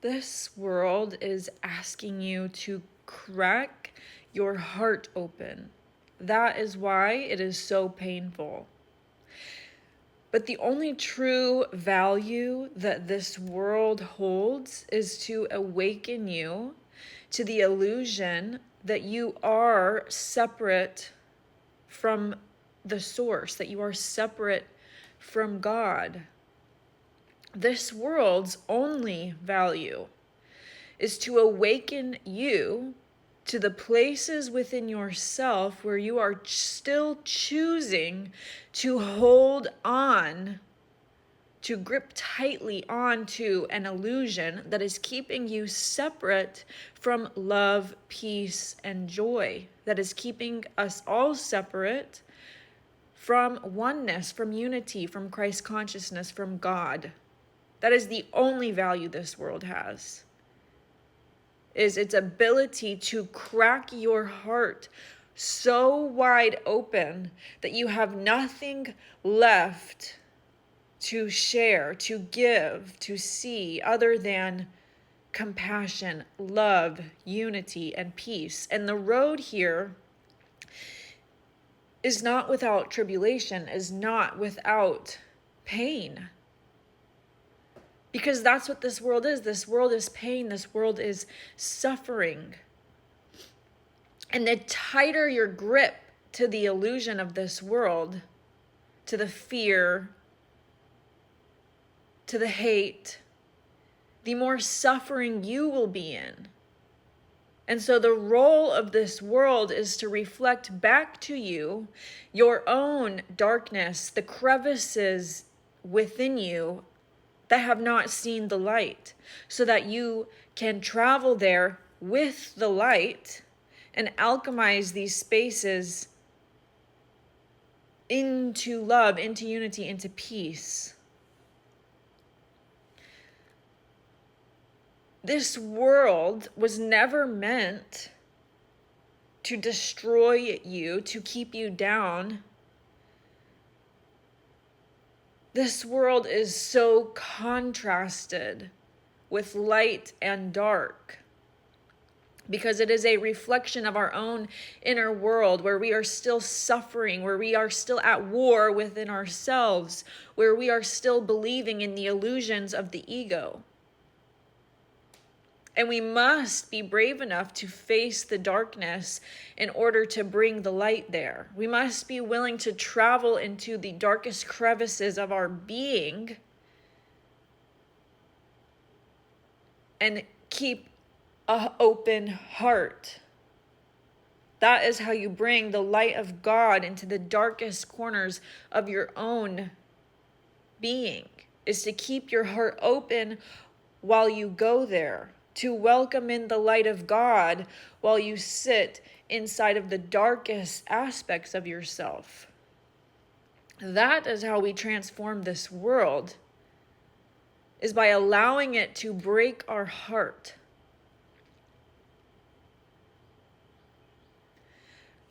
This world is asking you to crack your heart open. That is why it is so painful. But the only true value that this world holds is to awaken you to the illusion that you are separate from the source, that you are separate from God. This world's only value is to awaken you to the places within yourself where you are still choosing to hold on, to grip tightly onto an illusion that is keeping you separate from love, peace, and joy, that is keeping us all separate from oneness, from unity, from Christ consciousness, from God. That is the only value this world has, is its ability to crack your heart so wide open that you have nothing left to share, to give, to see other than compassion, love, unity, and peace. And the road here is not without tribulation, is not without pain. Because that's what this world is. This world is pain. This world is suffering. And the tighter your grip to the illusion of this world, to the fear, to the hate, the more suffering you will be in. And so the role of this world is to reflect back to you your own darkness, the crevices within you that have not seen the light, so that you can travel there with the light and alchemize these spaces into love, into unity, into peace. This world was never meant to destroy you, to keep you down. This world is so contrasted with light and dark because it is a reflection of our own inner world where we are still suffering, where we are still at war within ourselves, where we are still believing in the illusions of the ego. And we must be brave enough to face the darkness in order to bring the light there. We must be willing to travel into the darkest crevices of our being and keep an open heart. That is how you bring the light of God into the darkest corners of your own being, is to keep your heart open while you go there, to welcome in the light of God while you sit inside of the darkest aspects of yourself. That is how we transform this world, is by allowing it to break our heart.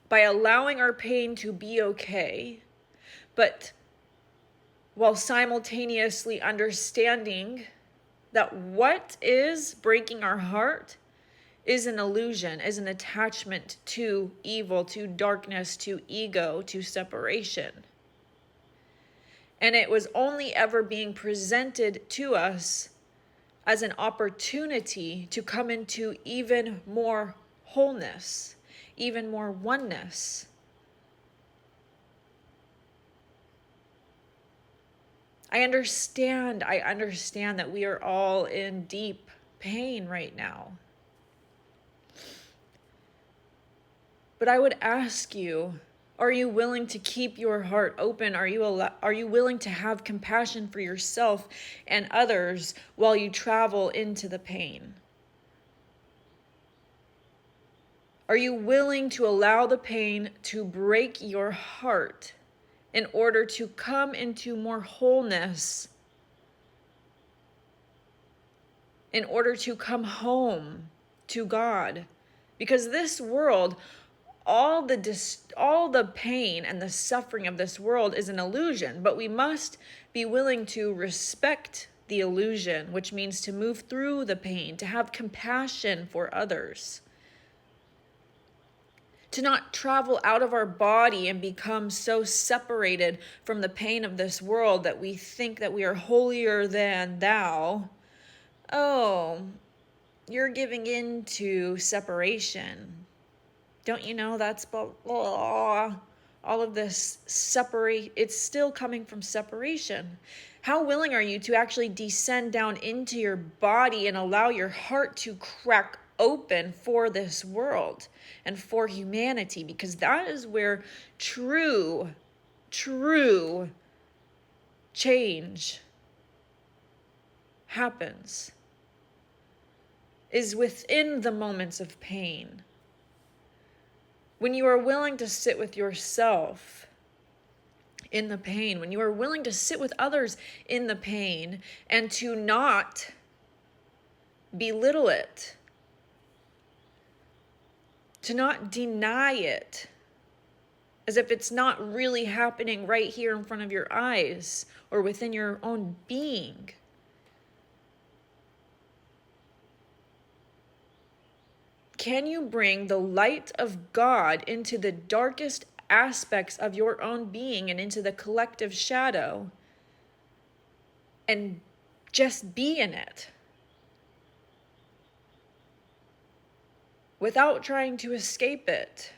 By allowing our pain to be okay, but while simultaneously understanding that what is breaking our heart is an illusion, is an attachment to evil, to darkness, to ego, to separation. And it was only ever being presented to us as an opportunity to come into even more wholeness, even more oneness. I understand that we are all in deep pain right now. But I would ask you, are you willing to keep your heart open? Are you willing to have compassion for yourself and others while you travel into the pain? Are you willing to allow the pain to break your heart in order to come into more wholeness, in order to come home to God? Because this world, all the pain and the suffering of this world is an illusion, but we must be willing to respect the illusion, which means to move through the pain, to have compassion for others, to not travel out of our body and become so separated from the pain of this world that we think that we are holier than thou. Oh, you're giving in to separation. Don't you know that's all of this separate? It's still coming from separation. How willing are you to actually descend down into your body and allow your heart to crack open for this world and for humanity? Because that is where true change happens, is within the moments of pain. When you are willing to sit with yourself in the pain, when you are willing to sit with others in the pain and to not belittle it, to not deny it as if it's not really happening right here in front of your eyes or within your own being. Can you bring the light of God into the darkest aspects of your own being and into the collective shadow and just be in it without trying to escape it?